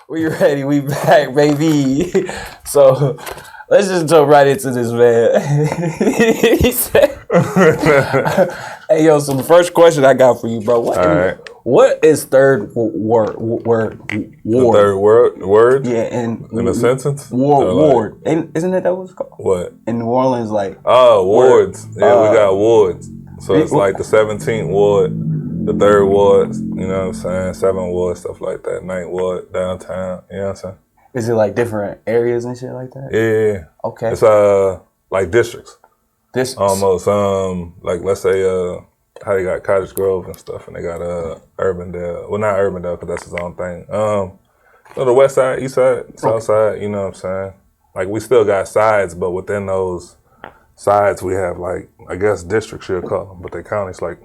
We ready. We back, baby. So let's just jump right into this, man. He said, "Hey, yo." So the first question I got for you, bro. What is third word? The third word? Yeah, and in a sentence. Ward. Isn't that what it's called? What? In New Orleans, like wards. Yeah, we got wards. So it's like the 17th ward, the 3rd ward. You know what I'm saying? 7th ward, stuff like that. 9th ward, downtown. You know what I'm saying? Is it like different areas and shit like that? Yeah. Okay. It's like districts. Almost. Like let's say how they got Cottage Grove and stuff, and they got Urbandale. Well, not Urbandale because that's his own thing. The west side, east side, south side. You know what I'm saying? Like we still got sides, but within those sides we have like I guess districts you'll call them, but they counties like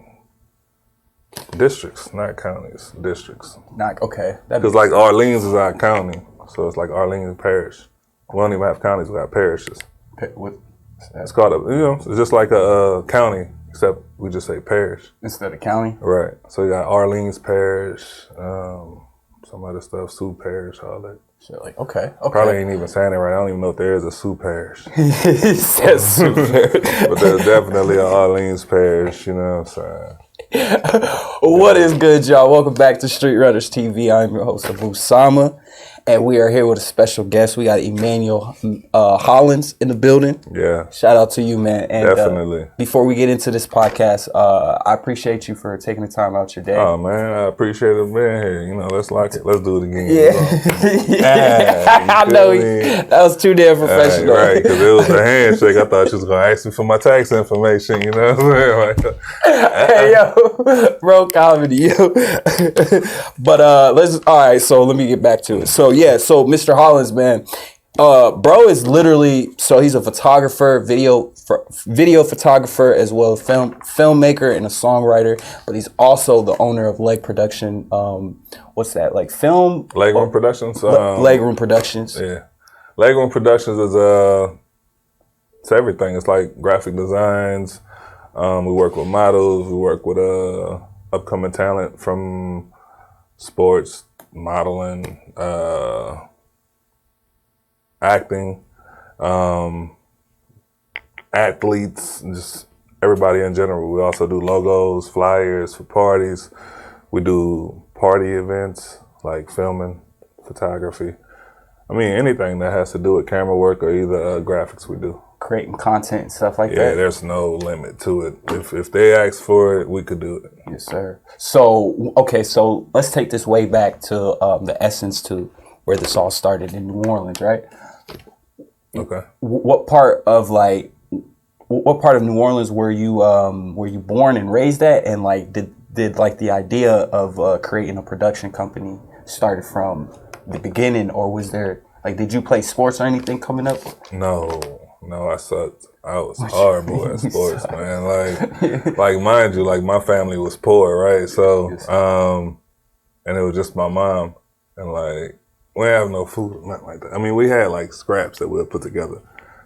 districts, not counties, districts. Not okay. Because like Orleans is our county, so it's like Orleans Parish. We don't even have counties; we got parishes. It's called it's just like a county, except we just say parish instead of county. Right. So you got Orleans Parish, some other stuff, Sioux Parish, all that. Shit, like okay. Probably ain't even saying it right. I don't even know if there is a Sioux Parish. He says Sioux Parish, but there's definitely an Orleans Parish. You know what I'm saying? What is good, y'all? Welcome back to Street Runners TV. I'm your host, Abu Sama. And we are here with a special guest. We got Emmanuel Hollins in the building. Yeah. Shout out to you, man. And, definitely. Before we get into this podcast, I appreciate you for taking the time out your day. Oh, man. I appreciate it being here. You know, let's lock it. Let's do it again. Yeah. I know. That was too damn professional. Right, because it was a handshake. I thought she was going to ask me for my tax information. You know what I'm saying? Hey, yo. Bro, comedy, yo. But all right, so let me get back to it. So Mr. Hollins, man, bro is literally, so he's a photographer, video photographer, as well as filmmaker and a songwriter, but he's also the owner of Leg Production. What's that, like film? Legroom Productions? Legroom Productions. Yeah. Legroom Productions is, it's everything. It's like graphic designs. We work with models. We work with upcoming talent from sports, modeling, acting, athletes, just everybody in general. We also do logos, flyers for parties. We do party events like filming, photography. I mean, anything that has to do with camera work or either graphics we do. Creating content and stuff like that? Yeah, there's no limit to it. If they ask for it, we could do it. Yes, sir. So, okay, so let's take this way back to the essence to where this all started in New Orleans, right? Okay. What part of New Orleans were you born and raised at, and like did like the idea of creating a production company started from the beginning, or was there like did you play sports or anything coming up? No, I sucked. I was horrible at sports, man. Like mind you, like my family was poor, right? So, and it was just my mom, and like we didn't have no food or nothing like that. I mean, we had like scraps that we'll put together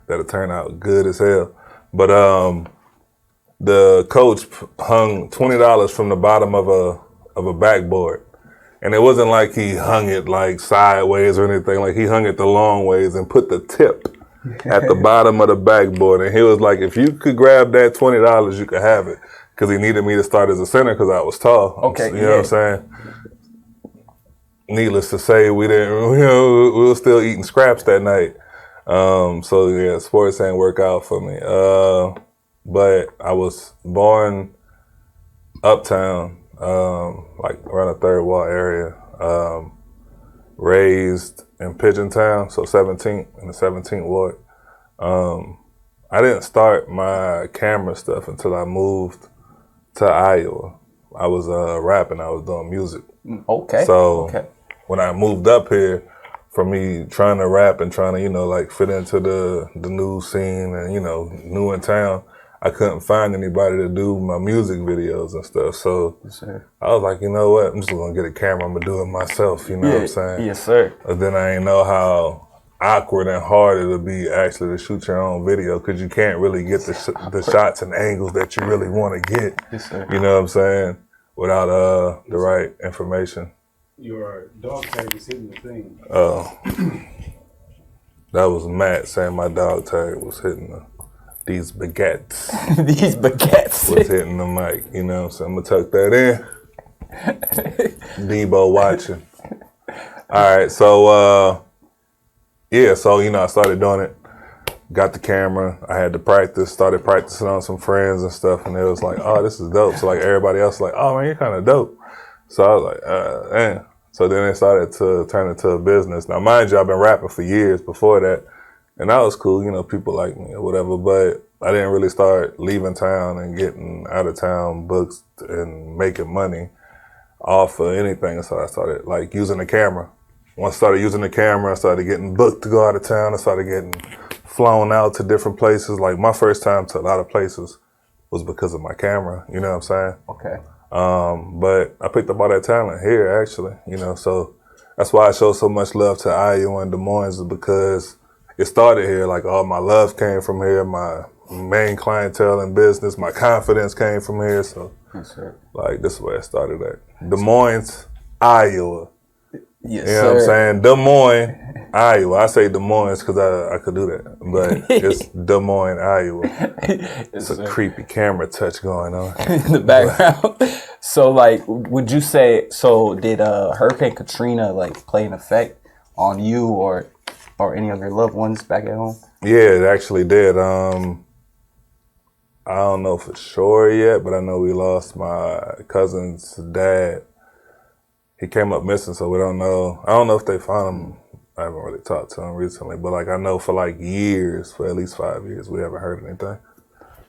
that'll turn out good as hell. But the coach hung $20 from the bottom of a backboard. And it wasn't like he hung it like sideways or anything. Like he hung it the long ways and put the tip at the bottom of the backboard. And he was like, if you could grab that $20, you could have it. Because he needed me to start as a center because I was tall. Okay, you know what I'm saying? Needless to say, we were still eating scraps that night. So yeah, sports ain't work out for me. But I was born uptown, like around the 3rd Ward area. Raised in Pigeon Town, so 17th in the 17th Ward. I didn't start my camera stuff until I moved to Iowa. I was rapping, I was doing music. Okay. So when I moved up here, for me trying to rap and trying to, like fit into the new scene and, new in town, I couldn't find anybody to do my music videos and stuff. So I was like, you know what? I'm just going to get a camera. I'm going to do it myself. You know what I'm saying? Yes, sir. But then I didn't know how awkward and hard it'll be actually to shoot your own video because you can't really get the shots and angles that you really want to get. Yes, sir. You know what I'm saying? Without the right information. Your dog tag was hitting the thing. Oh, that was Matt saying my dog tag was hitting these baguettes. These baguettes was hitting the mic. You know what I'm saying? I'm gonna tuck that in. Debo watching. All right, so yeah, so I started doing it. Got the camera. I had to practice. Started practicing on some friends and stuff, and it was like, oh, this is dope. So like everybody else, was like, oh man, you're kind of dope. So I was like, damn. So then it started to turn into a business. Now, mind you, I've been rapping for years before that, and that was cool. People like me or whatever. But I didn't really start leaving town and getting out of town books and making money off of anything. So I started like using the camera. Once I started using the camera, I started getting booked to go out of town. I started getting flown out to different places. Like my first time to a lot of places was because of my camera. You know what I'm saying? Okay. But I picked up all that talent here, actually. So that's why I show so much love to Iowa and Des Moines, is because it started here. Like all my love came from here. My main clientele in business, my confidence came from here. So, yes, sir. Like this is where it started at. Des Moines, Iowa. Yes, you know what I'm saying? Des Moines, Iowa. I say Des Moines because I could do that, but it's Des Moines, Iowa. It's a creepy camera touch going on in the background. So, like, would you say? So, did Hurricane Katrina like play an effect on you or any of your loved ones back at home? Yeah, it actually did. I don't know for sure yet, but I know we lost my cousin's dad. He came up missing, so we don't know. I don't know if they found him. I haven't really talked to him recently, but like I know for like years, for at least 5 years, we haven't heard anything.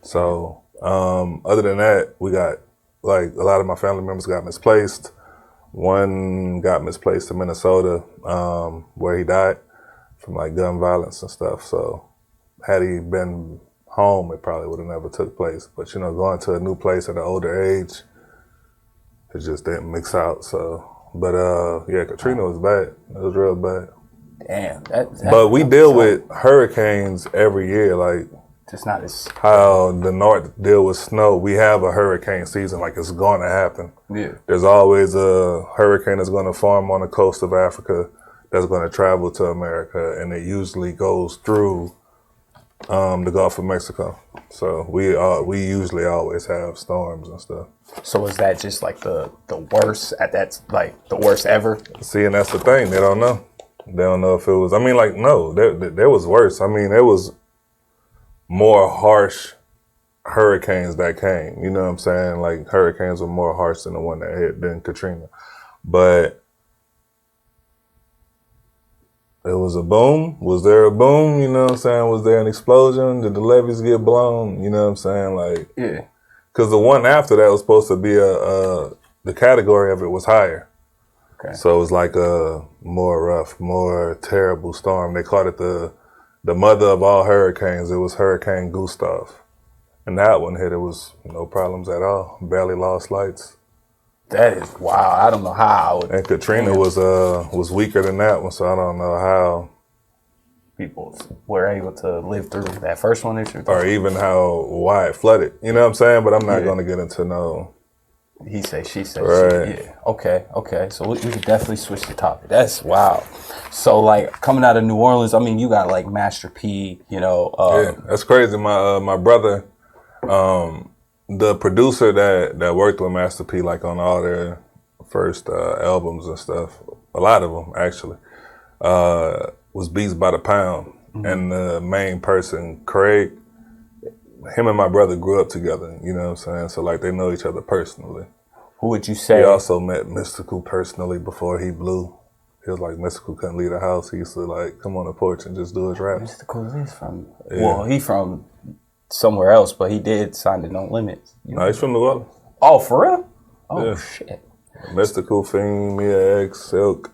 So other than that, we got like a lot of my family members got misplaced. One got misplaced in Minnesota, where he died from like gun violence and stuff. So had he been home, it probably would have never took place. But going to a new place at an older age, it just didn't mix out. So. But yeah, Katrina was bad. It was real bad. Damn. But we deal with hurricanes every year, like just not as how the North deal with snow. We have a hurricane season, like it's going to happen. Yeah. There's always a hurricane that's going to form on the coast of Africa that's going to travel to America, and it usually goes through the Gulf of Mexico. So we usually always have storms and stuff. So is that just like the worst that's like the worst ever? See, and that's the thing. They don't know. They don't know if it was. I mean, like, no, there was worse. I mean, there was more harsh hurricanes that came. You know what I'm saying? Like hurricanes were more harsh than the one that hit than Katrina. But it was a boom. Was there a boom? You know what I'm saying? Was there an explosion? Did the levees get blown? You know what I'm saying? Like, yeah. Because the one after that was supposed to be the category of it was higher. Okay. So it was like a more rough, more terrible storm. They called it the mother of all hurricanes. It was Hurricane Gustav. And that one hit, it was no problems at all. Barely lost lights. That is wow. I don't know how I would. And Katrina was weaker than that one, so I don't know how people were able to live through that first one. Or even why it flooded. You know what I'm saying? But I'm not going to get into no. He say, she say, right. She. Yeah. Okay. So we could definitely switch the topic. That's wow. So like coming out of New Orleans, I mean, you got like Master P. Yeah, that's crazy. My brother, the producer that worked with Master P, like on all their first albums and stuff, a lot of them actually, was Beats by the Pound. Mm-hmm. And the main person, Craig, him and my brother grew up together, you know what I'm saying? So like they know each other personally. Who would you say? He also met Mystical personally before he blew. He was like, Mystical couldn't leave the house. He used to like come on the porch and just do his raps. Mystical is from, well, he from somewhere else, but he did sign to No Limits. No, he's from New Orleans. Oh, for real? Oh, yeah. Shit. Mystical, Fiend, Mia X, Silk.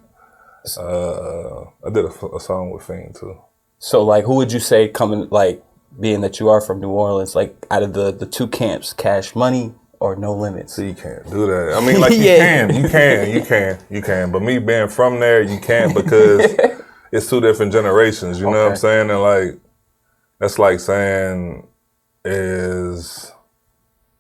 I did a song with Fiend too. So like, who would you say coming, like, being that you are from New Orleans, like out of the two camps, Cash Money or No Limits? So you can't do that. I mean, like you can. But me being from there, you can't because it's two different generations. You know what I'm saying? And like, that's like saying is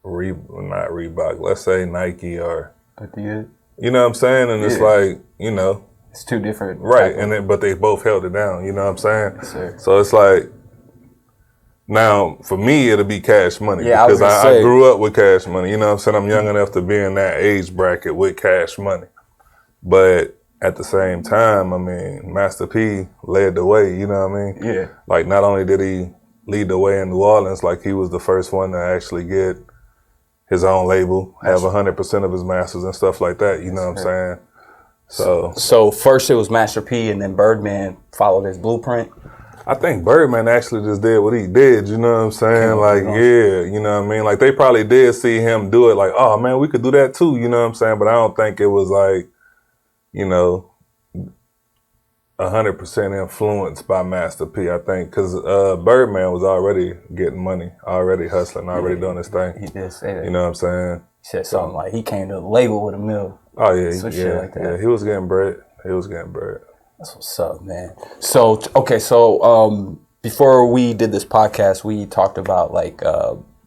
not Reebok. Let's say Nike or Adidas. You know what I'm saying? And it's like, you know. It's two different. Right, but they both held it down, you know what I'm saying? Yes, sir. So it's like, now, for me, it'll be Cash Money. Yeah, because I grew up with Cash Money. You know what I'm saying? I'm young enough to be in that age bracket with Cash Money. But at the same time, I mean, Master P led the way, you know what I mean? Yeah. Like, not only did he lead the way in New Orleans, like, he was the first one to actually get his own label, have 100% of his masters and stuff like that, you know what I'm saying? So first it was Master P, and then Birdman followed his blueprint. I think Birdman actually just did what he did, you know what I'm saying? Like, yeah, you know what I mean? Like, they probably did see him do it, like, oh, man, we could do that too, you know what I'm saying? But I don't think it was like, you know, 100% influenced by Master P, I think, because Birdman was already getting money, already hustling, already doing his thing. He did say that. You know what I'm saying? He said something like he came to the label with a mill. Oh, yeah, shit like that. Yeah, he was getting bread. That's what's up, man. So, okay, before we did this podcast, we talked about like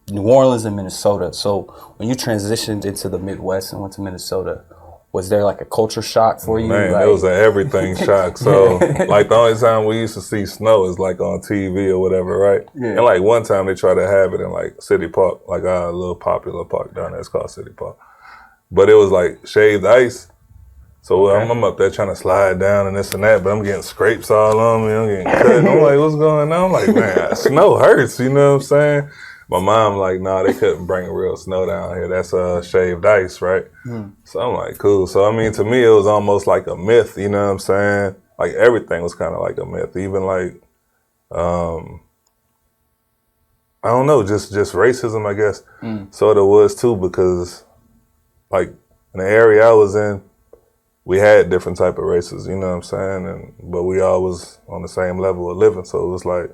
New Orleans and Minnesota. So when you transitioned into the Midwest and went to Minnesota, was there like a culture shock for you? Man, like, it was an everything shock. So, like, the only time we used to see snow is like on TV or whatever, right? Yeah. And like one time they tried to have it in like City Park, like our little popular park down there. It's called City Park. But it was like shaved ice. So I'm up there trying to slide down and this and that, but I'm getting scrapes all on me. I'm getting cut. I'm like, what's going on? I'm like, man, snow hurts. You know what I'm saying? My mom like, nah, they couldn't bring real snow down here. That's shaved ice, right? So I'm like, cool. So, I mean, to me, it was almost like a myth. You know what I'm saying? Like, everything was kind of like a myth. Even like, I don't know, just racism, I guess. Sort of was too, because like in the area I was in, we had different type of races, you know what I'm saying? But we all was on the same level of living. So it was like,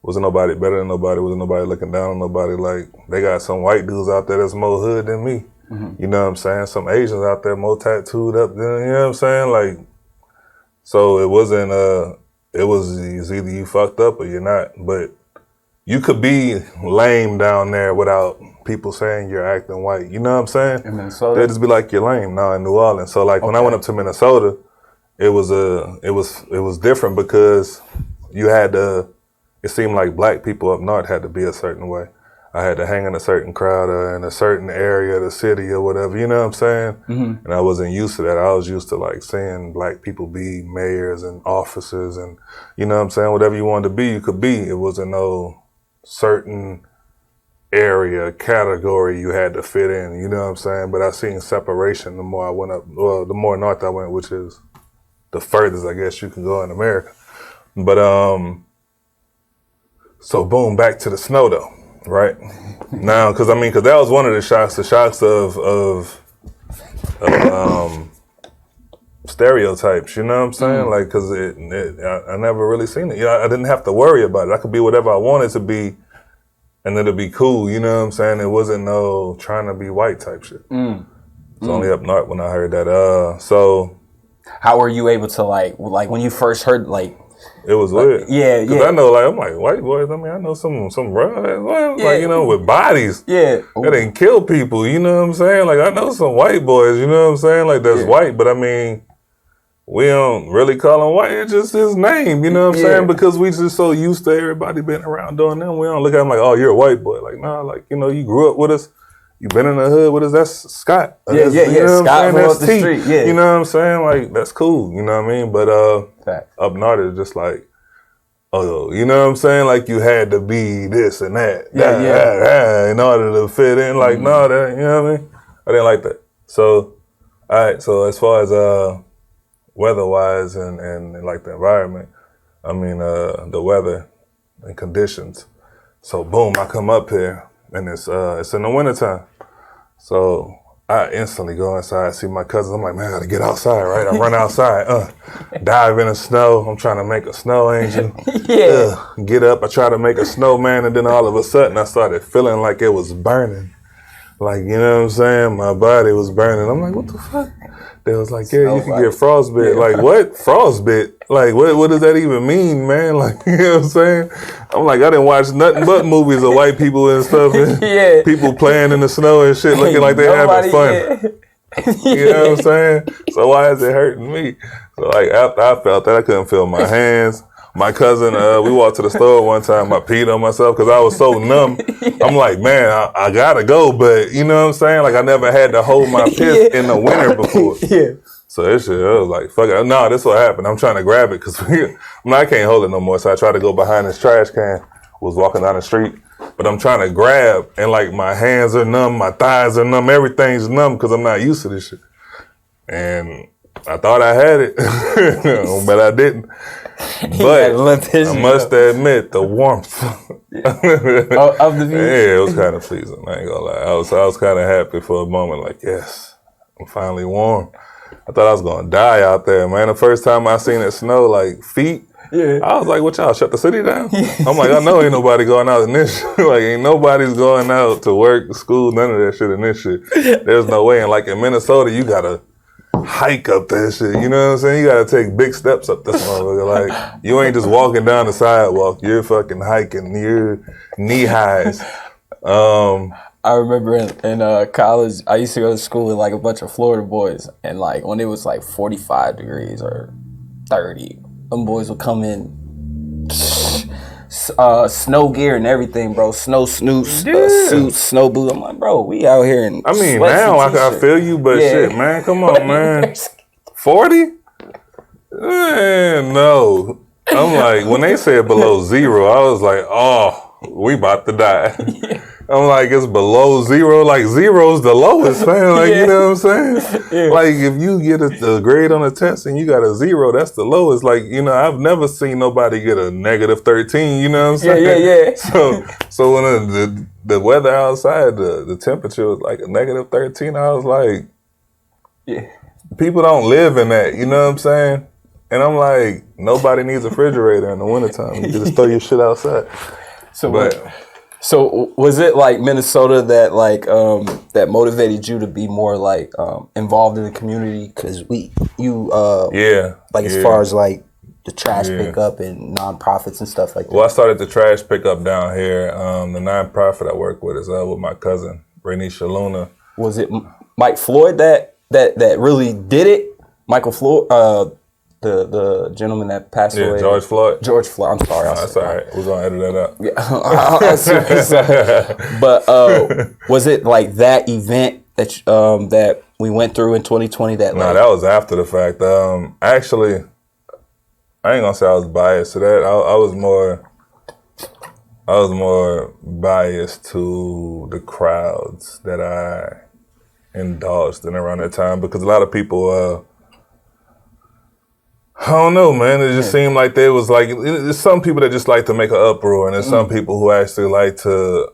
wasn't nobody better than nobody, wasn't nobody looking down on nobody. Like, they got some white dudes out there that's more hood than me. You know what I'm saying? Some Asians out there more tattooed up than, you know what I'm saying? Like, so it wasn't, it was either you fucked up or you're not. But you could be lame down there without people saying you're acting white. You know what I'm saying? In Minnesota? They'd just be like, you're lame. No, in New Orleans. So like when I went up to Minnesota, it was different because you had to, it seemed like black people up north had to be a certain way. I had to hang in a certain crowd or in a certain area of the city or whatever, you know what I'm saying? And I wasn't used to that. I was used to like seeing black people be mayors and officers and, you know what I'm saying? Whatever you wanted to be, you could be. It wasn't no certain area, category you had to fit in, you know what I'm saying? But I seen separation the more I went up, well, the more north I went, which is the furthest I guess you can go in America. But, so boom, back to the snow though. Right now, because that was one of the shocks of stereotypes. You know what I'm saying? Like, because I never really seen it. You know, I didn't have to worry about it. I could be whatever I wanted to be, and it'd be cool. You know what I'm saying? It wasn't no trying to be white type shit. It's only up north when I heard that. So, how were you able to like when you first heard like? It was weird. Yeah. Cause I know, like, I'm like, white boys, I mean, I know some rough, like, you know, with bodies. Yeah. That didn't kill people, you know what I'm saying? Like, I know some white boys, you know what I'm saying? Like, that's white, but I mean, we don't really call him white. It's just his name, you know what I'm saying? Because we just so used to everybody being around doing them. We don't look at him like, oh, you're a white boy. Like, nah, like, you know, you grew up with us. You been in the hood with us. That's Scott. You know Scott from up the T. street. Yeah. You know what I'm saying? Like, that's cool. You know what I mean? But up north is just like, oh, you know what I'm saying? Like, you had to be this and that. In order to fit in. Like, no, that, you know what I mean? I didn't like that. So, all right. So as far as weather-wise and like the environment, I mean, the weather and conditions. So boom, I come up here and it's in the wintertime. So I instantly go inside, see my cousins. I'm like, man, I gotta get outside, right? I run outside, dive in the snow. I'm trying to make a snow angel. Get up, I try to make a snowman, and then all of a sudden I started feeling like it was burning. Like, you know what I'm saying? My body was burning. I'm like, what the fuck? They was like, yeah, you can get frostbite. Like, what? Frostbite? Like, what does that even mean, man? Like, you know what I'm saying? I'm like, I didn't watch nothing but movies of white people and stuff. And people playing in the snow and shit, looking like they having fun. You know what I'm saying? So why is it hurting me? So like after I felt that, I couldn't feel my hands. My cousin, we walked to the store one time. I peed on myself because I was so numb. I'm like, man, I gotta go, but you know what I'm saying? Like I never had to hold my piss in the winter before. Yeah. So this shit, I was like, fuck it. No, this what happened. I'm trying to grab it because I can't hold it no more. So I tried to go behind this trash can. Was walking down the street, but I'm trying to grab, and like my hands are numb, my thighs are numb, everything's numb because I'm not used to this shit. And I thought I had it, but I didn't. But I must admit the warmth of the view. Yeah, it was kind of pleasing. I ain't gonna lie. I was kind of happy for a moment. Like, yes, I'm finally warm. I thought I was gonna die out there, man. The first time I seen it snow, like feet. Yeah. I was like, what y'all, shut the city down? I'm like, I know ain't nobody going out in this shit. Like, ain't nobody's going out to work, school, none of that shit in this shit. There's no way. And like in Minnesota, you gotta hike up that shit. You know what I'm saying? You gotta take big steps up this motherfucker. Like, you ain't just walking down the sidewalk. You're fucking hiking. You're knee highs. I remember in college, I used to go to school with like a bunch of Florida boys. And like when it was like 45 degrees or 30, them boys would come in, snow gear and everything, bro. Snow suits, snow boots. I'm like, bro, we out here in. I mean, now I feel you, but shit, man, come on, man. 40? Man, no. I'm like, when they said below zero, I was like, oh, we about to die. I'm like, it's below zero. Like, zero's the lowest, man. Like, you know what I'm saying? Yeah. Like, if you get a grade on a test and you got a zero, that's the lowest. Like, you know, I've never seen nobody get a negative 13. You know what I'm saying? Yeah. So when the weather outside, the temperature was like a negative 13, I was like, people don't live in that. You know what I'm saying? And I'm like, nobody needs a refrigerator in the wintertime. You just throw your shit outside. So was it like Minnesota that like that motivated you to be more like involved in the community? Because as far as like the trash pickup and nonprofits and stuff like that. Well, I started the trash pickup down here. The nonprofit I work with is with my cousin Renisha Luna. Was it Mike Floyd that really did it? Michael Floyd. The gentleman that passed away. George Floyd. George Floyd. I'm sorry. That's all right. We're going to edit that out. Yeah. But was it like that event that that we went through in 2020? That that was after the fact. Actually, I ain't going to say I was biased to that. I was more biased to the crowds that I indulged in around that time because a lot of people... I don't know, man. It just seemed like there was like there's some people that just like to make an uproar, and there's some people who actually like to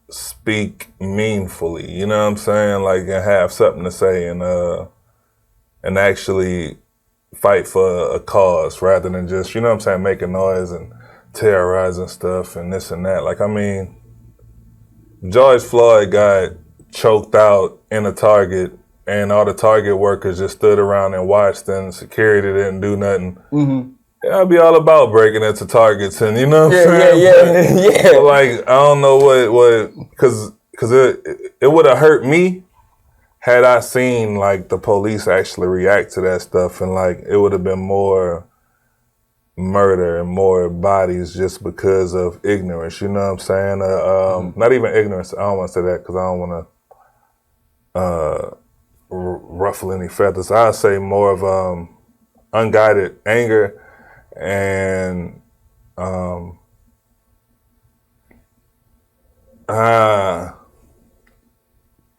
speak meaningfully. You know what I'm saying? Like and have something to say and actually fight for a cause rather than just what I'm saying, making noise and terrorizing stuff and this and that. Like I mean, George Floyd got choked out in a Target. And all the Target workers just stood around and watched, and security didn't do nothing. Mm-hmm. Yeah, I'd be all about breaking into Targets, and you know what I'm saying? Yeah. But like, I don't know what, because it would have hurt me had I seen like the police actually react to that stuff, and like it would have been more murder and more bodies just because of ignorance. You know what I'm saying? Not even ignorance. I don't want to say that because I don't want to. Ruffle any feathers. I'd say more of unguided anger and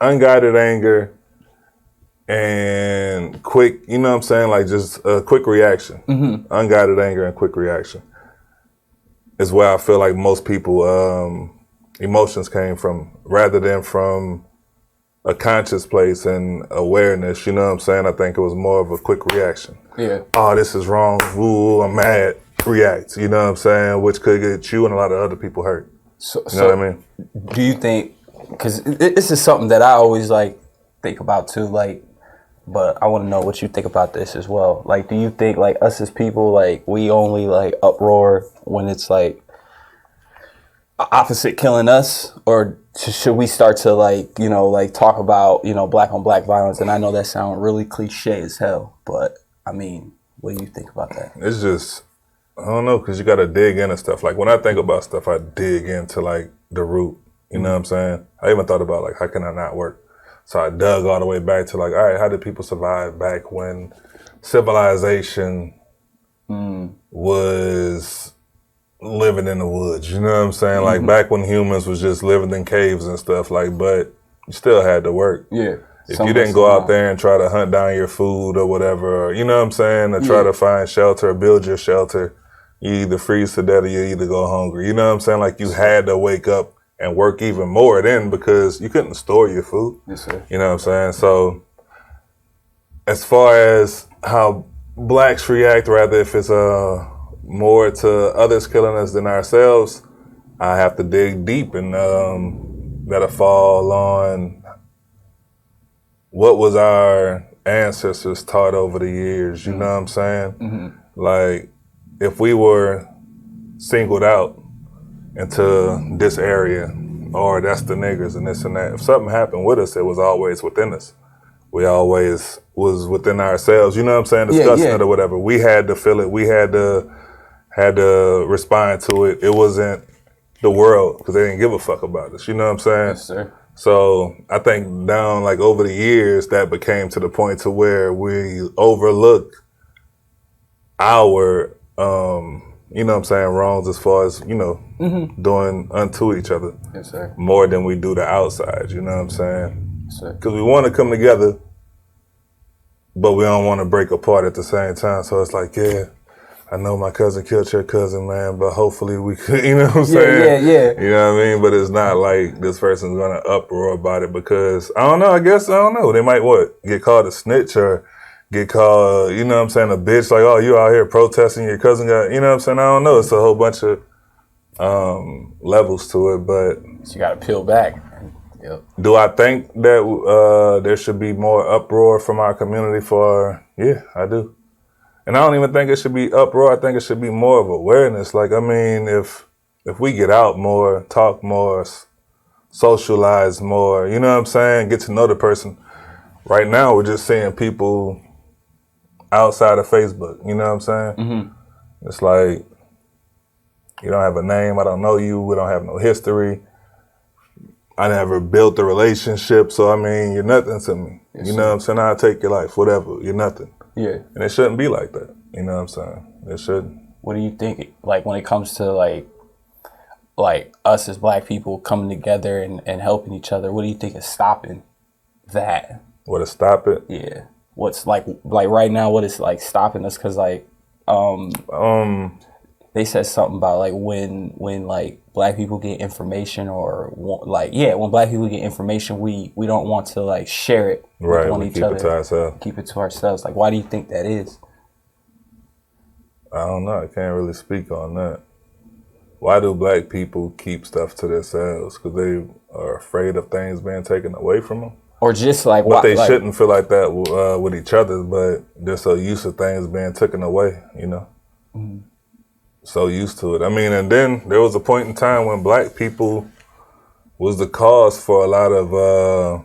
unguided anger and quick, you know what I'm saying? Like just a quick reaction. Mm-hmm. Unguided anger and quick reaction is where I feel like most people emotions came from rather than from a conscious place and awareness, you know what I'm saying? I think it was more of a quick reaction. Yeah. Oh, this is wrong. Ooh, I'm mad. React, you know what I'm saying? Which could get you and a lot of other people hurt. You know what I mean? Do you think, because this is something that I always like think about too, like, but I want to know what you think about this as well. Like, do you think like us as people, like we only like uproar when it's like opposite killing us, or should we start to like, you know, like talk about, you know, black on black violence? And I know that sounds really cliche as hell, but I mean, what do you think about that? It's just, I don't know, because you got to dig into stuff. Like when I think about stuff, I dig into like the root. You know what I'm saying? I even thought about like, how can I not work? So I dug all the way back to like, all right, how did people survive back when civilization was living in the woods? You know what I'm saying? Like back when humans was just living in caves and stuff. Like, but you still had to work. Yeah. If you didn't go out there and try to hunt down your food or whatever, you know what I'm saying, or try to find shelter or build your shelter, you either freeze to death or you either go hungry. You know what I'm saying? Like you had to wake up and work even more then because you couldn't store your food. Yes, sir. You know what I'm saying? So as far as how blacks react, rather if it's more to others killing us than ourselves, I have to dig deep and that'll fall on what was our ancestors taught over the years. You know what I'm saying? Like if we were singled out into this area, or that's the niggers and this and that. If something happened with us, it was always within us. We always was within ourselves. You know what I'm saying? Discussing it or whatever. We had to feel it. We had to respond to it. It wasn't the world because they didn't give a fuck about us. You know what I'm saying? Yes, sir. So I think down like over the years, that became to the point to where we overlooked our you know what I'm saying, wrongs as far as, you know, doing unto each other. Yes, sir. More than we do the outside, you know what I'm saying? Yes, sir. Because we want to come together, but we don't want to break apart at the same time. So it's like, yeah, I know my cousin killed your cousin, man, but hopefully we could, you know what I'm saying? Yeah. You know what I mean? But it's not like this person's going to uproar about it because, I don't know, I don't know. They might, get called a snitch or get called, you know what I'm saying, a bitch, like, oh, you out here protesting, your cousin got, you know what I'm saying? I don't know. It's a whole bunch of levels to it, but... So you got to peel back. Yep. Do I think that there should be more uproar from our community yeah, I do. And I don't even think it should be uproar. I think it should be more of awareness. Like, I mean, if we get out more, talk more, socialize more, you know what I'm saying, get to know the person. Right now, we're just seeing people outside of Facebook, you know what I'm saying? It's like, you don't have a name, I don't know you, we don't have no history. I never built a relationship, so I mean, you're nothing to me. You know what I'm saying? I'll take your life, whatever, you're nothing. Yeah. And it shouldn't be like that, you know what I'm saying? It shouldn't. What do you think, like, when it comes to, like us as black people coming together and helping each other, what do you think is stopping that? What to stop it? Yeah. What's like right now, what is like stopping us? Cause like, they said something about like when like black people get information or when black people get information, we don't want to like share it with one each other. Keep it to ourselves. Keep it to ourselves. Like, why do you think that is? I don't know. I can't really speak on that. Why do black people keep stuff to themselves? Because they are afraid of things being taken away from them? Or just like... But they shouldn't feel like that with each other, but they're so used to things being taken away, you know? So used to it. I mean, and then there was a point in time when black people was the cause for a lot of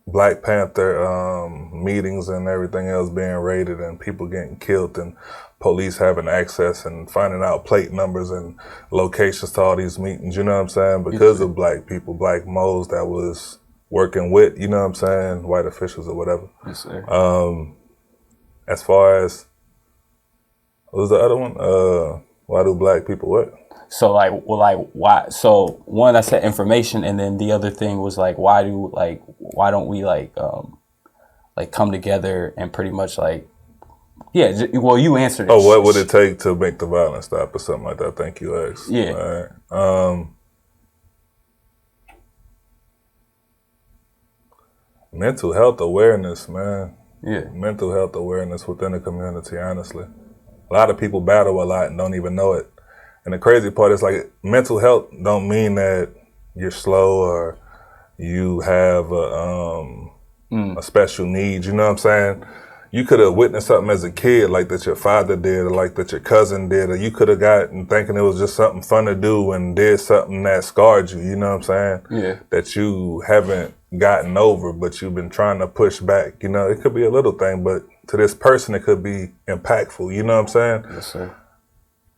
Black Panther meetings and everything else being raided and people getting killed and police having access and finding out plate numbers and locations to all these meetings, you know what I'm saying? Because of black people, black moles that was working with, you know what I'm saying, white officials or whatever. Yes, sir. As far as, what was the other one? Why do black people what? So why? So one, I said information, and then the other thing was like, why don't we like come together and pretty much like, yeah. Well, you answered it. Oh, what would it take to make the violence stop or something like that? I think you asked. Yeah. All right. Mental health awareness, man. Yeah. Mental health awareness within the community, honestly. A lot of people battle a lot and don't even know it. And the crazy part is like mental health don't mean that you're slow or you have a special need. You know what I'm saying? you could have witnessed something as a kid, like that your father did, or like that your cousin did, or you could have gotten thinking it was just something fun to do and did something that scarred you, you know what I'm saying? Yeah. That you haven't gotten over, but you've been trying to push back. You know, it could be a little thing, but to this person, it could be impactful, you know what I'm saying? Yes, sir.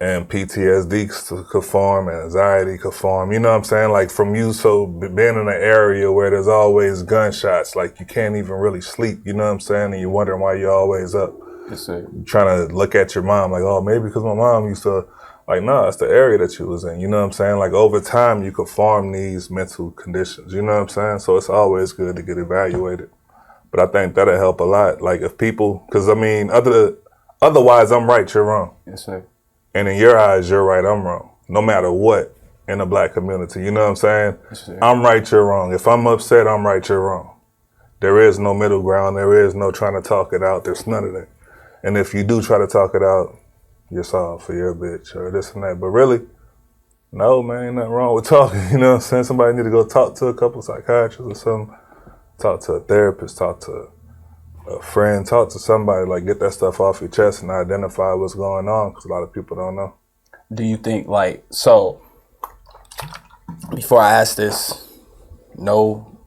And PTSD could form, anxiety could form, you know what I'm saying? Like from you, so being in an area where there's always gunshots, like you can't even really sleep, you know what I'm saying? And you're wondering why you're always up. Yes, sir. You're trying to look at your mom like, oh, maybe because my mom used to, like, no, it's the area that you was in, you know what I'm saying? Like over time, you could form these mental conditions, you know what I'm saying? So it's always good to get evaluated. But I think that'll help a lot. Like if people, because I mean, otherwise I'm right, you're wrong. Yes, sir. And in your eyes, you're right, I'm wrong. No matter what in the black community, you know what I'm saying? Yes, sir. I'm right, you're wrong. If I'm upset, I'm right, you're wrong. There is no middle ground. There is no trying to talk it out. There's none of that. And if you do try to talk it out, you're soft for your bitch or this and that. But really, no, man, ain't nothing wrong with talking. You know what I'm saying? Somebody need to go talk to a couple psychiatrists or something. Talk to a therapist, talk to a friend, talk to somebody, like get that stuff off your chest and identify what's going on, because a lot of people don't know. Do you think, like, so before I ask this, no,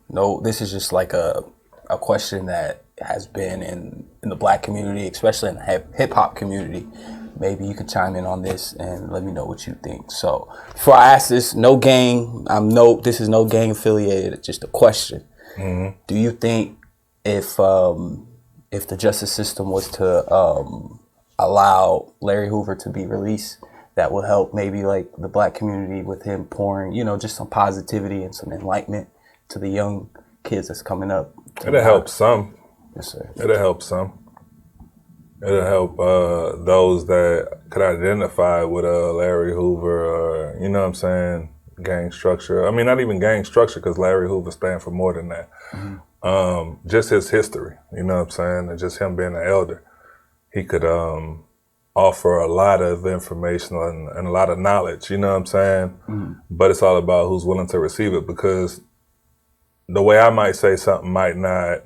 this is just like a question that has been in the black community, especially in the hip hop community. Maybe you can chime in on this and let me know what you think. So before I ask this, no gang, this is no gang affiliated, it's just a question. Mm-hmm. Do you think if the justice system was to allow Larry Hoover to be released, that would help maybe like the black community with him pouring, just some positivity and some enlightenment to the young kids that's coming up? It'll help some. Yes, sir. It'll help some. It'll help those that could identify with Larry Hoover or, you know what I'm saying, gang structure. I mean, not even gang structure, because Larry Hoover stands for more than that. Mm-hmm. Just his history, you know what I'm saying, and just him being an elder. He could offer a lot of information and a lot of knowledge, you know what I'm saying? Mm-hmm. But it's all about who's willing to receive it, because the way I might say something might not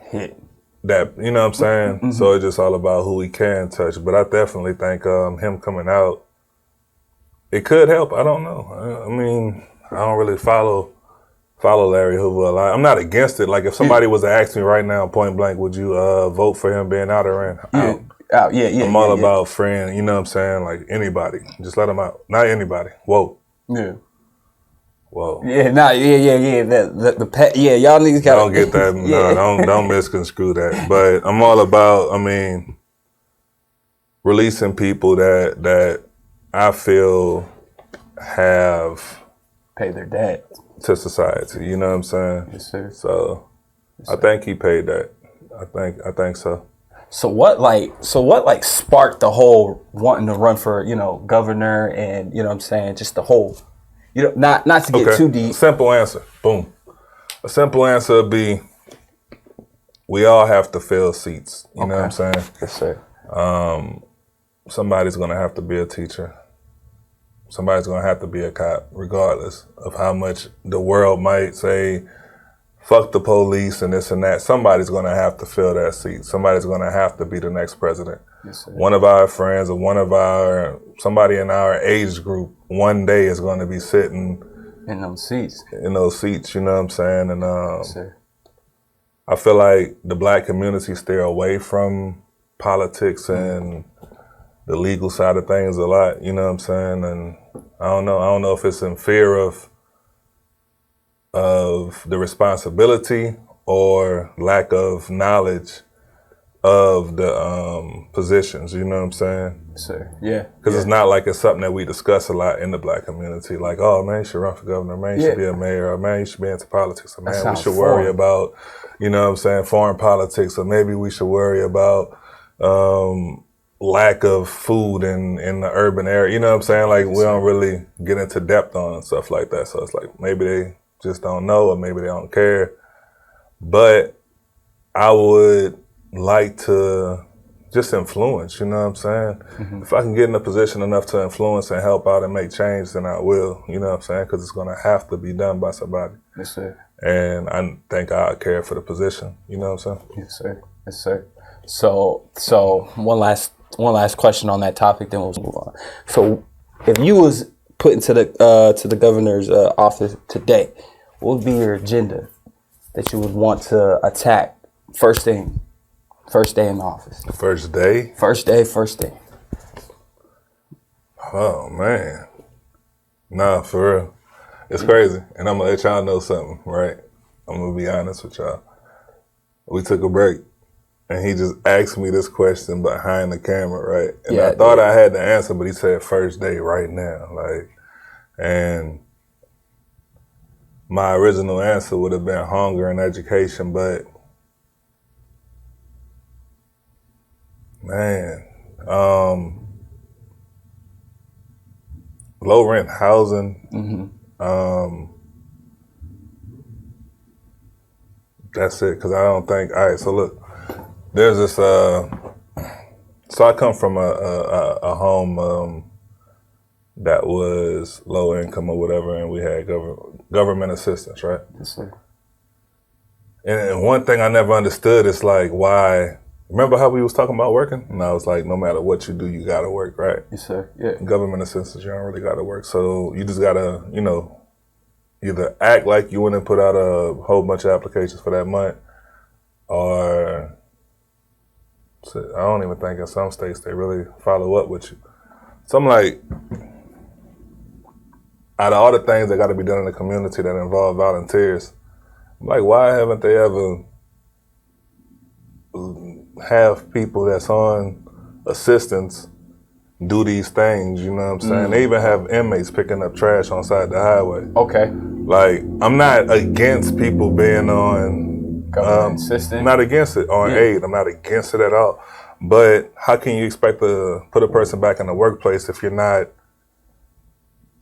hit that, you know what I'm saying? Mm-hmm. So it's just all about who he can touch. But I definitely think him coming out, it could help. I don't know. I mean, I don't really follow Larry Hoover a lot. I'm not against it. Like if somebody was to ask me right now, point blank, would you vote for him being out or in? Out. Yeah. I'm all about friend, you know what I'm saying? Like anybody, just let him out. Not anybody. Whoa. Yeah. Whoa. Yeah. The pet. Yeah. Y'all niggas got. Don't get that. Yeah. No, don't misconstrue that. But I'm all about. I mean, releasing people that I feel have paid their debt to society. You know what I'm saying? Yes, sir. So I think he paid that. I think so. So what sparked the whole wanting to run for, governor, and you know what I'm saying, just the whole, not to get too deep. Simple answer. Boom. A simple answer would be, we all have to fill seats. You know what I'm saying? Yes, sir. Somebody's gonna have to be a teacher. Somebody's gonna have to be a cop, regardless of how much the world might say, fuck the police and this and that. Somebody's going to have to fill that seat. Somebody's going to have to be the next president. Yes, sir. One of our friends or somebody in our age group one day is going to be sitting in those seats, you know what I'm saying? And yes, sir. I feel like the black community stay away from politics and the legal side of things a lot, you know what I'm saying? And I don't know if it's in fear of the responsibility or lack of knowledge of the positions, you know what I'm saying? Sir, yeah. Because it's not like it's something that we discuss a lot in the black community. Like, oh, man, you should run for governor. Man, you should be a mayor. Or, man, you should be into politics. Or, man, we should worry about, you know what I'm saying, foreign politics. Or maybe we should worry about lack of food in the urban area. You know what I'm saying? Like, we don't really get into depth on stuff like that. So it's like maybe they just don't know, or maybe they don't care. But I would like to just influence, you know what I'm saying? Mm-hmm. If I can get in a position enough to influence and help out and make change, then I will, you know what I'm saying? Because it's going to have to be done by somebody. Yes, sir. And I think I'll care for the position, you know what I'm saying? Yes, sir. Yes, sir. So one last question on that topic, then we'll move on. So, if you was put into the governor's office today, what would be your agenda that you would want to attack first day in the office? First day? First day. Oh, man. Nah, for real. It's crazy. And I'm going to let y'all know something, right? I'm going to be honest with y'all. We took a break, and he just asked me this question behind the camera, right? And I thought I had the answer, but he said first day right now. And my original answer would have been hunger and education, but man, low rent housing. That's it, because I don't think. All right, so look, there's this. So I come from a home that was low income or whatever, and we had government assistance, right? Yes, sir. And one thing I never understood is like why. Remember how we was talking about working? And I was like, no matter what you do, you gotta work, right? Yes, sir. Yeah. Government assistance, you don't really gotta work. So you just gotta, either act like you went and put out a whole bunch of applications for that month, or I don't even think in some states they really follow up with you. So I'm like, out of all the things that gotta be done in the community that involve volunteers, I'm like, why haven't they ever have people that's on assistance do these things, you know what I'm saying? They even have inmates picking up trash on side the highway. Okay. Like, I'm not against people being on government assistance. Not against it on aid. I'm not against it at all. But how can you expect to put a person back in the workplace if you're not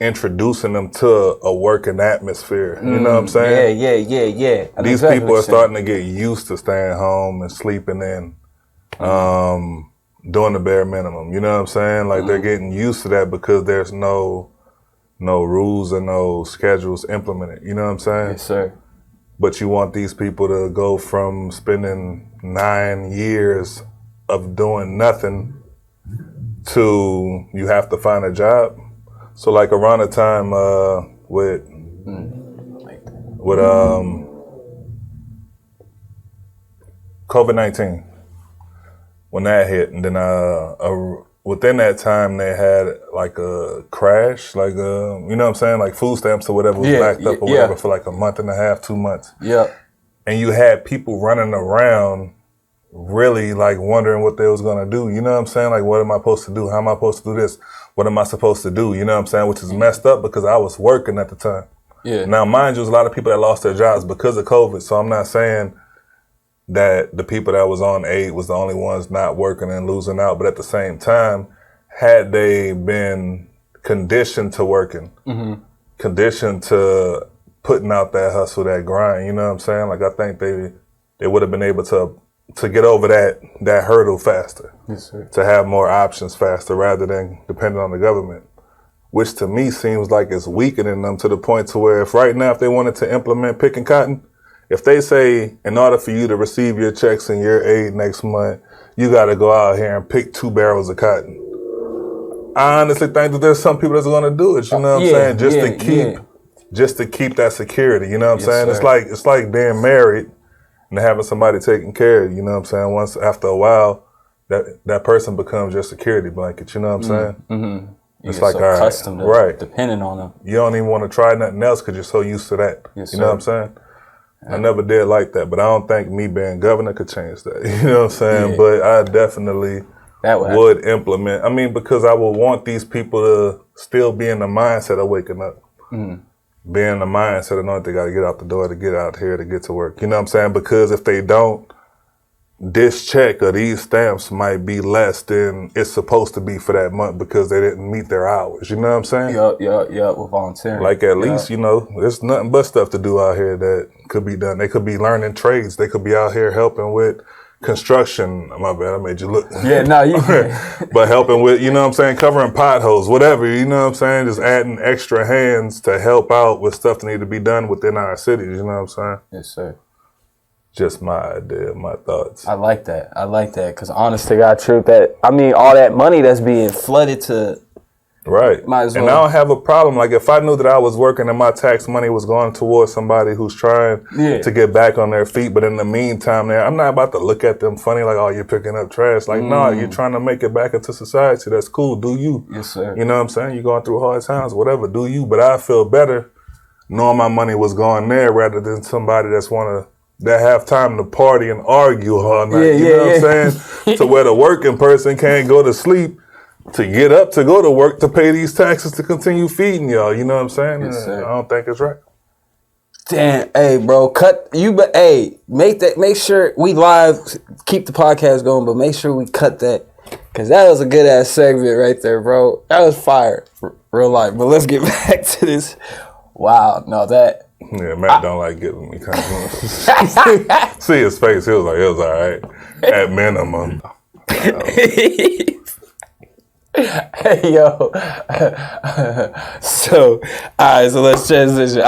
introducing them to a working atmosphere? You know what I'm saying? Yeah. These people are starting to get used to staying home and sleeping in, doing the bare minimum. You know what I'm saying? Like they're getting used to that because there's no rules and no schedules implemented. You know what I'm saying? Yes, sir. But you want these people to go from spending 9 years of doing nothing to you have to find a job. So like around the time with COVID-19, when that hit, and then within that time they had like a crash, like you know what I'm saying, like food stamps or whatever was backed up or whatever for like a month and a half, 2 months. Yeah. And you had people running around really like wondering what they was gonna do. You know what I'm saying? Like, what am I supposed to do? How am I supposed to do this? What am I supposed to do? You know what I'm saying? Which is messed up because I was working at the time. Yeah. Now, mind you, there's a lot of people that lost their jobs because of COVID. So I'm not saying that the people that was on aid was the only ones not working and losing out. But at the same time, had they been conditioned to working, conditioned to putting out that hustle, that grind, you know what I'm saying? Like, I think they would have been able to get over that hurdle faster. Yes, sir. To have more options faster rather than depending on the government, which to me seems like it's weakening them to the point to where if right now, if they wanted to implement picking cotton, if they say in order for you to receive your checks and your aid next month, you got to go out here and pick 2 barrels of cotton. I honestly think that there's some people that's going to do it, you know what I'm saying? Just to keep that security, you know what I'm saying? Sir. It's like being married and having somebody taking care of you, you know what I'm saying? Once, after a while, that person becomes your security blanket, you know what I'm saying? Mm-hmm. It's like, all right, accustomed to depending on them. You don't even want to try nothing else because you're so used to that. Yes, you know what I'm saying? I never did like that, but I don't think me being governor could change that. You know what I'm saying? Yeah. But I definitely would implement. I mean, because I would want these people to still be in the mindset of waking up. Be in the mindset of knowing they got to get out the door to get out here to get to work. You know what I'm saying? Because if they don't, this check or these stamps might be less than it's supposed to be for that month because they didn't meet their hours. You know what I'm saying? Yeah, with volunteering. Like at least, you know, there's nothing but stuff to do out here that could be done. They could be learning trades. They could be out here helping with construction. My bad, I made you look. Yeah, no, you But helping with, you know what I'm saying, covering potholes, whatever, you know what I'm saying? Just adding extra hands to help out with stuff that need to be done within our cities, you know what I'm saying? Yes, sir. just my idea, my thoughts. I like that. Because honest to God truth, all that money that's being flooded to. Right. Might as well. And I don't have a problem. Like, if I knew that I was working and my tax money was going towards somebody who's trying to get back on their feet, but in the meantime, I'm not about to look at them funny like, oh, you're picking up trash. Like, no, you're trying to make it back into society. That's cool. Do you? Yes, sir. You know what I'm saying? You're going through hard times, whatever. Do you? But I feel better knowing my money was going there rather than somebody that have time to party and argue all night. You know what I'm saying? To where the working person can't go to sleep to get up to go to work to pay these taxes to continue feeding y'all. You know what I'm saying? Yes, I don't think it's right. Damn, hey, bro, make sure we live, keep the podcast going, but make sure we cut that, because that was a good ass segment right there, bro. That was fire, real life. But let's get back to this. Wow, no, that. Yeah, Matt don't like giving me compliments. See his face, he was like, it was all right, at minimum. Hey, yo. So, all right, so let's transition.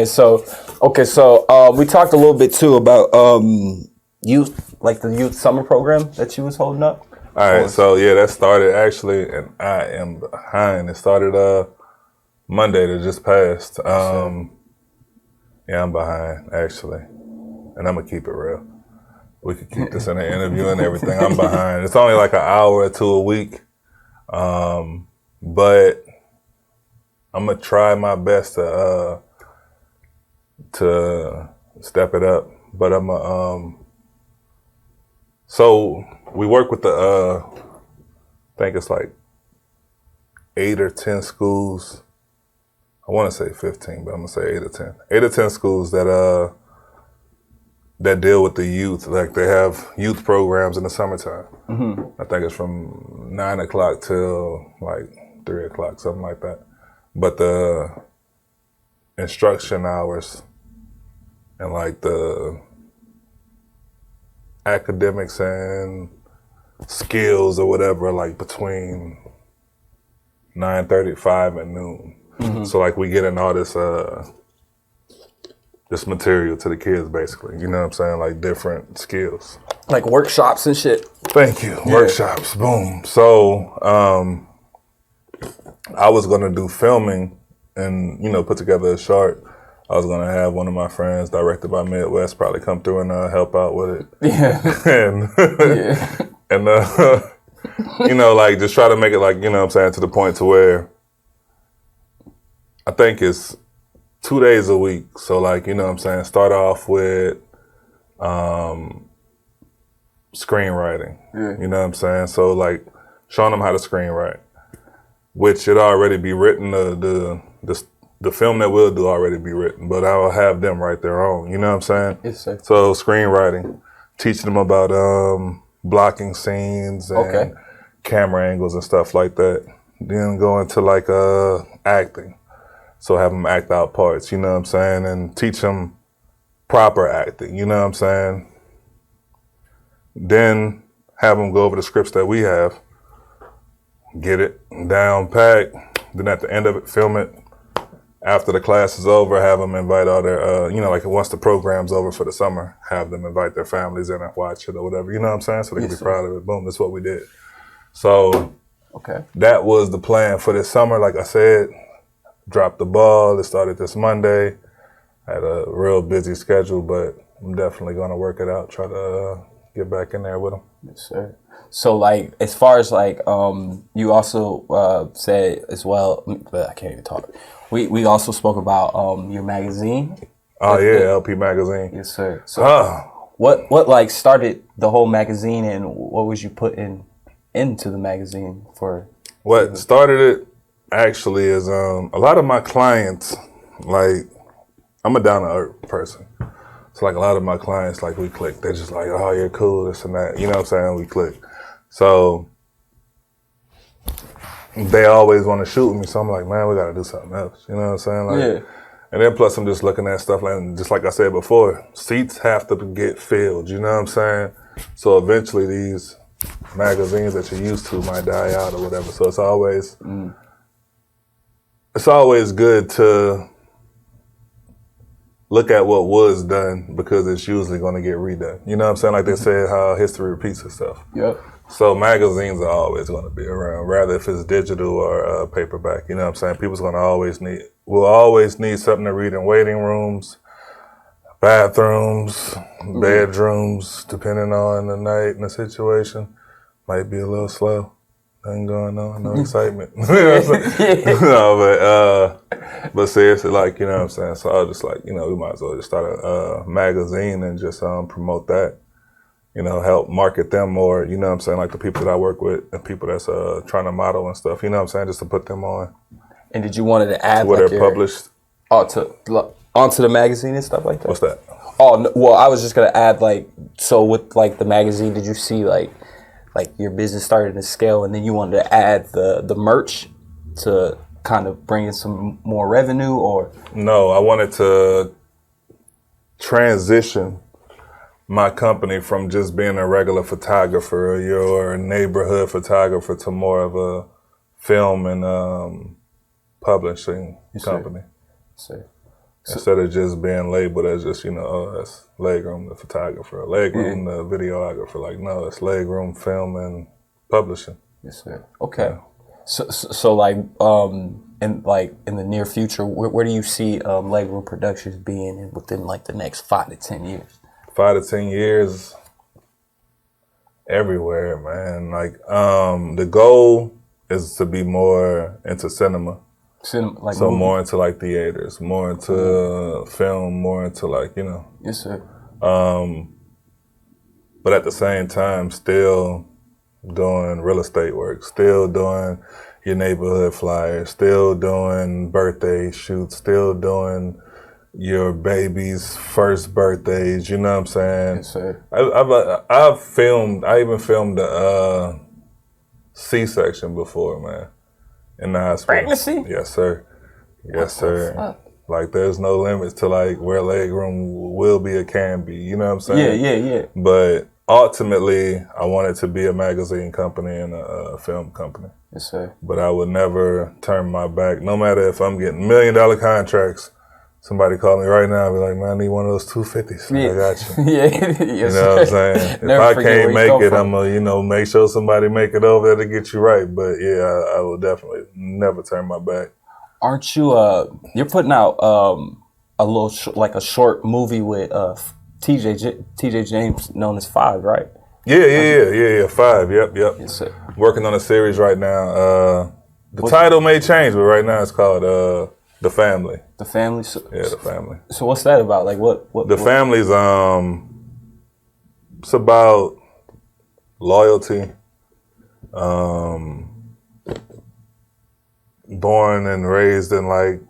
So we talked a little bit too about youth, like the youth summer program that you was holding up. All right, so yeah, that started actually, and I am behind. It started Monday that just passed. Yeah, I'm behind actually, and I'm gonna keep it real. We could keep this in an interview and everything. I'm behind. It's only like an hour or two a week. But I'm gonna try my best to step it up. But so we work with I think it's like 8 or 10 schools. I want to say 15, but I'm gonna say 8 or 10. 8 or 10 schools that deal with the youth. Like, they have youth programs in the summertime. Mm-hmm. I think it's from 9 o'clock till like 3 o'clock, something like that. But the instruction hours and like the academics and skills or whatever, like between 9:35 and noon. Mm-hmm. So like we get in all this material to the kids, basically. You know what I'm saying? Like different skills. Like workshops and shit. Thank you. Yeah. Workshops. Boom. So I was going to do filming and, put together a short. I was going to have one of my friends, directed by Midwest, probably come through and help out with it. Yeah. and like just try to make it like, what I'm saying, to the point to where I think it's 2 days a week. So like, what I'm saying, start off with screenwriting. Yeah. You know what I'm saying? So like showing them how to screenwrite, which should already be written. The film that we'll do already be written, but I'll have them write their own. You know what I'm saying? Yes, sir. So screenwriting, teach them about blocking scenes and camera angles and stuff like that. Then go into like acting. So have them act out parts, you know what I'm saying? And teach them proper acting, you know what I'm saying? Then have them go over the scripts that we have, get it down packed. Then at the end of it, film it. After the class is over, have them invite all their, like once the program's over for the summer, have them invite their families in and watch it or whatever, you know what I'm saying? So they can be proud of it. Boom, that's what we did. So that was the plan for this summer. Like I said, dropped the ball. It started this Monday. I had a real busy schedule, but I'm definitely going to work it out, try to get back in there with them. Yes, sir. So, like, as far as, like, you also said as well, I can't even talk. We also spoke about your magazine. Oh, yeah, LP Magazine. Yes, sir. So what like, started the whole magazine, and what was you putting into the magazine for? What started it, actually, is a lot of my clients, like, I'm a down-to-earth person. So, like, a lot of my clients, like, we click. They're just like, oh, you're cool, this and that. You know what I'm saying? We click. So they always want to shoot with me. So I'm like, man, we got to do something else. You know what I'm saying? Like, yeah. And then plus I'm just looking at stuff like, just like I said before, seats have to get filled. You know what I'm saying? So eventually these magazines that you're used to might die out or whatever. So it's always good to look at what was done because it's usually going to get redone. You know what I'm saying? Like they said, how history repeats itself. Yep. So magazines are always going to be around, rather if it's digital or paperback. You know what I'm saying? People's going to will always need something to read in waiting rooms, bathrooms, bedrooms, depending on the night and the situation. Might be a little slow. Nothing going on, no excitement. You know what I'm saying? No, but seriously, like, you know what I'm saying? So I was just like, you know, we might as well just start a magazine and just promote that. You know, help market them more, you know what I'm saying? Like the people that I work with and people that's trying to model and stuff, you know what I'm saying? Just to put them on. And did you want to add where they're published? Onto the magazine and stuff like that? What's that? Oh, no, well, I was just going to add, like, so with, like, the magazine, did you see, like your business started to scale and then you wanted to add the merch to kind of bring in some more revenue, or? No, I wanted to transition my company from just being a regular photographer, your neighborhood photographer, to more of a film and publishing company. Instead of just being labeled as just, you know, oh, that's Legroom, the photographer, Legroom, the videographer. Like, no, it's Legroom, film, and publishing. Yes, sir. Okay. Yeah. So like, in the near future, where do you see Legroom Productions being within like the next 5 to 10 years? 5 to 10 years, everywhere, man. Like, the goal is to be more into cinema. Like so movie? More into like theaters, more into film, more into like, you know. Yes, sir. But at the same time, still doing real estate work, still doing your neighborhood flyers, still doing birthday shoots, still doing your baby's first birthdays. You know what I'm saying? Yes, sir. I even filmed a C-section before, man. In the hospital. Pregnancy? Yes, sir. Yes, sir. Like, there's no limits to, like, where Legroom will be or can be. You know what I'm saying? Yeah. But ultimately, I wanted to be a magazine company and a film company. Yes, sir. But I would never turn my back. No matter if I'm getting $1 million contracts, somebody call me right now and be like, man, I need one of those 250s. Yeah. I got you. Yes, you know what I'm saying? If I can't make it, I'm going to, you know, make sure somebody make it over there to get you right. But yeah, I will definitely never turn my back. Aren't you, you're putting out a little, like a short movie with TJ James, known as 5, right? Yeah. 5, yep. Yes, sir. Working on a series right now. The title may change, but right now it's called The Family. The Family? The Family. So what's that about? Like what? The Family's, it's about loyalty, born and raised in like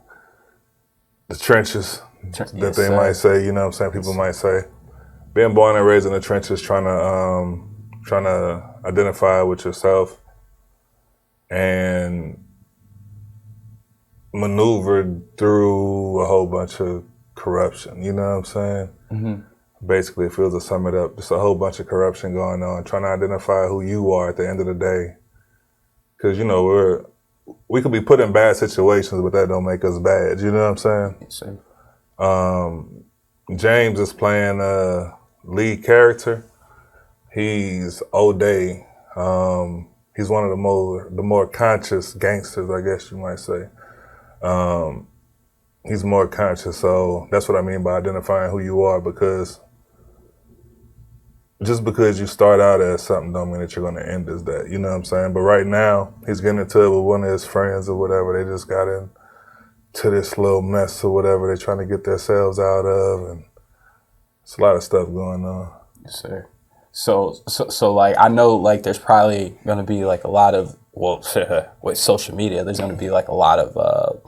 the trenches that they might say, you know what I'm saying? People might say. Being born and raised in the trenches, trying to identify with yourself and maneuvered through a whole bunch of corruption, you know what I'm saying? Mm-hmm. Basically, if it was to sum it up, just a whole bunch of corruption going on, trying to identify who you are at the end of the day. Because, you know, we could be put in bad situations, but that don't make us bad, you know what I'm saying? Yes, sir. James is playing a lead character. He's O'Day. He's one of the more conscious gangsters, I guess you might say. He's more conscious, so that's what I mean by identifying who you are, because just because you start out as something don't mean that you're going to end as that, you know what I'm saying? But right now, he's getting into it with one of his friends or whatever. They just got into this little mess or whatever they're trying to get themselves out of, and it's a lot of stuff going on. Yes, sir. So like, I know like there's probably going to be like a lot of, with social media, there's going to be like a lot of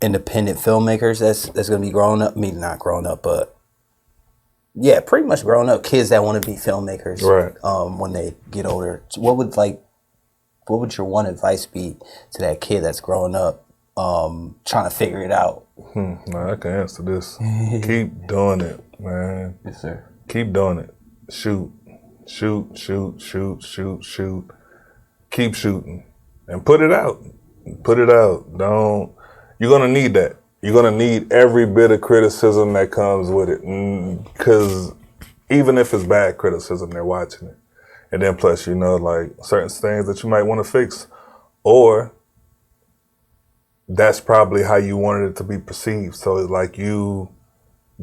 independent filmmakers that's going to be growing up. I mean, not growing up, but yeah, pretty much growing up. Kids that want to be filmmakers, right? When they get older, what would your one advice be to that kid that's growing up, trying to figure it out? I can answer this. Keep doing it, man. Yes, sir. Keep doing it. Shoot. Keep shooting and put it out. You're going to need that. you're gonna need every bit of criticism that comes with it, because even if it's bad criticism, they're watching it, and then plus, like certain things that you might want to fix, or that's probably how you wanted it to be perceived. So it's like you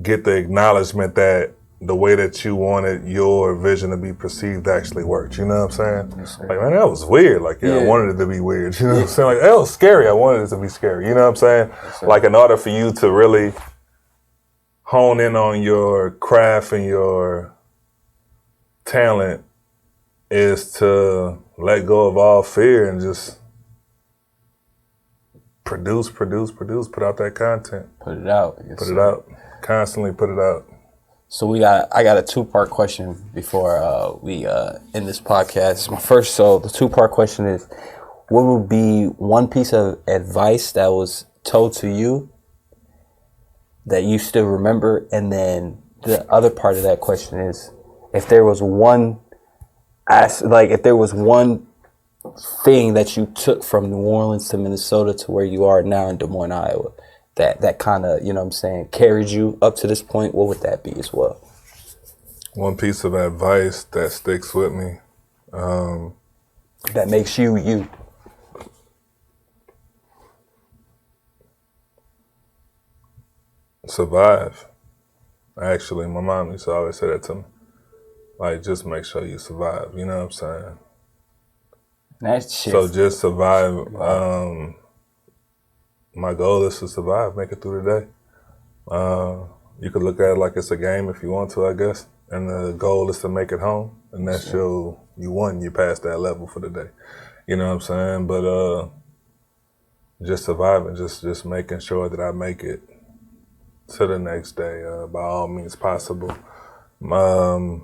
get the acknowledgement that the way that you wanted your vision to be perceived actually worked. You know what I'm saying? Yes, Like, man, that was weird. Like, I wanted it to be weird. You know what I'm saying? Like, that was scary. I wanted it to be scary. You know what I'm saying? Yes, like, in order for you to really hone in on your craft and your talent is to let go of all fear and just produce, put out that content. Put it out. Yes, Put it out. Constantly put it out. So I got a 2-part question before we end this podcast. My first, so the 2-part question is, what would be one piece of advice that was told to you that you still remember? And then the other part of that question is, if there was one thing that you took from New Orleans to Minnesota to where you are now in Des Moines, Iowa, that kind of, carried you up to this point, what would that be as well? One piece of advice that sticks with me. That makes you you. Survive. Actually, my mom used to always say that to me. Like, just make sure you survive. You know what I'm saying? That shit. So just survive. My goal is to survive, make it through the day. You could look at it like it's a game if you want to, I guess. And the goal is to make it home. And that's you won, you passed that level for the day. You know what I'm saying? But just surviving, just making sure that I make it to the next day by all means possible. Another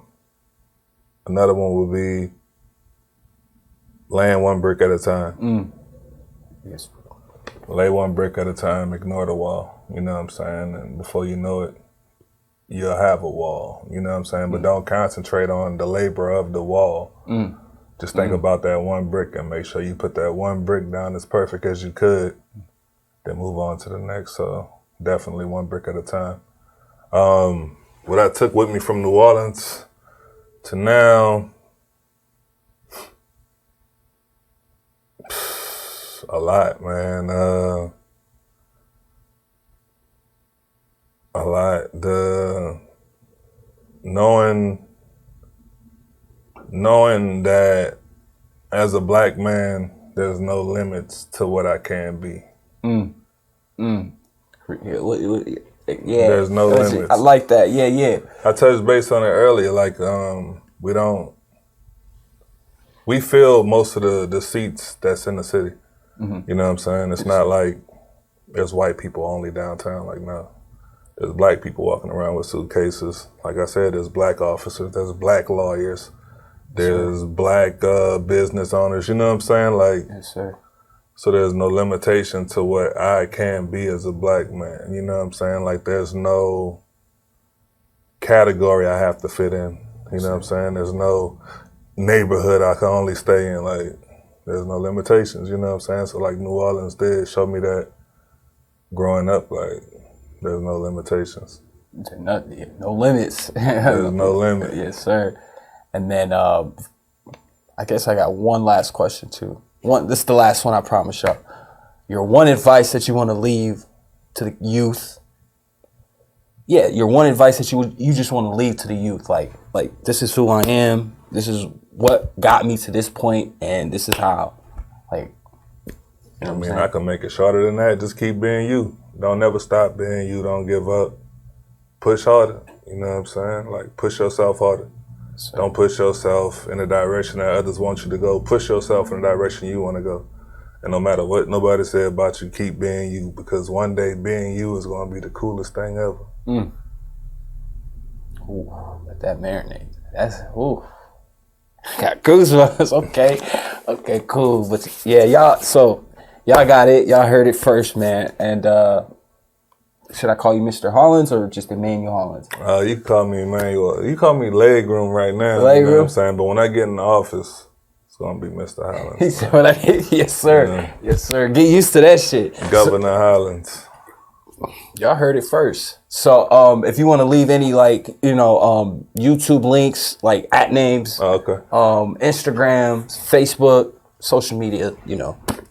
one would be laying one brick at a time. Yes. Lay one brick at a time, ignore the wall. You know what I'm saying? And before you know it, you'll have a wall. You know what I'm saying? But don't concentrate on the labor of the wall. Just think about that one brick and make sure you put that one brick down as perfect as you could, then move on to the next. So definitely one brick at a time. What I took with me from New Orleans to now, a lot, man. A lot. The knowing that as a black man, there's no limits to what I can be. Yeah, there's no limits. I like that. Yeah. I touched base on it earlier. Like, we fill most of the seats that's in the city. You know what I'm saying? It's not like there's white people only downtown. Like, no. There's black people walking around with suitcases. Like I said, there's black officers, there's black lawyers, there's black business owners. You know what I'm saying? Like, yes, sir. So there's no limitation to what I can be as a black man. You know what I'm saying? Like, there's no category I have to fit in. You know what I'm saying? There's no neighborhood I can only stay in. Like, there's no limitations, you know what I'm saying? So like New Orleans did show me that growing up, like, there's no limitations. No limits. There's no limit. Yes, sir. And then I guess I got one last question too. This is the last one, I promise y'all. Your one advice that you want to leave to the youth. Yeah, your one advice that you just want to leave to the youth. Like this is who I am. This is what got me to this point, and this is how. Like, you know what I can make it shorter than that. Just keep being you. Don't never stop being you. Don't give up. Push harder. You know what I'm saying? Like, push yourself harder. So, don't push yourself in the direction that others want you to go. Push yourself in the direction you want to go. And no matter what nobody said about you, keep being you, because one day being you is going to be the coolest thing ever. Ooh, let that marinate. That's, ooh. Got goosebumps. Okay, cool. But yeah, y'all got it. Y'all heard it first, man. And should I call you Mr. Hollins or just Emmanuel Hollins? You can call me Emmanuel. You call me Legroom right now. Legroom? You know what I'm saying? But when I get in the office, it's going to be Mr. Hollins. He said, yes, sir. Yeah. Yes, sir. Get used to that shit. Governor Hollins. Y'all heard it first. So if you want to leave any YouTube links, like at names, Okay. Instagram, Facebook, social media,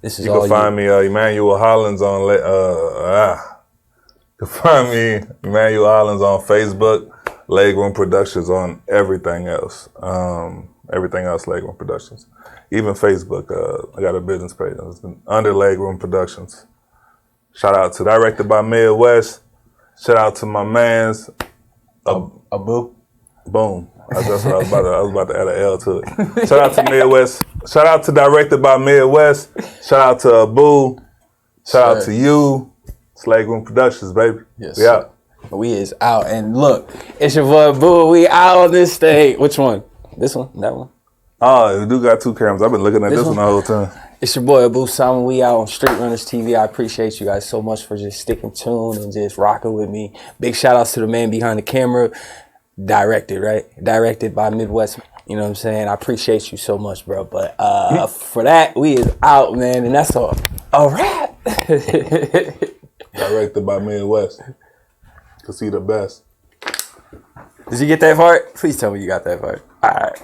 this is You all can find me Emmanuel Hollins on you can find me Emmanuel Hollins on Facebook, Legroom Productions on everything else. Everything else Legroom Productions. Even Facebook, I got a business page under Legroom Productions. Shout out to directed by Midwest. Shout out to my man's Abu. Boom. That's what I was about to add an L to it. Shout out to Midwest. Shout out to directed by Midwest. Shout out to Abu. Shout out to you. It's Legroom Productions, baby. Yes. We out. We is out. And look, it's your boy Boo. We out on this thing. Which one? This one? That one? Oh, we do got two cameras. I've been looking at this one the whole time. It's your boy Abu Simon. We out on Street Runners TV. I appreciate you guys so much for just sticking tuned and just rocking with me. Big shout outs to the man behind the camera. Directed by Midwest. You know what I'm saying? I appreciate you so much, bro. But for that, we is out, man. And that's a wrap. Directed by Midwest. Cause he the best. Did you get that part? Please tell me you got that part. All right.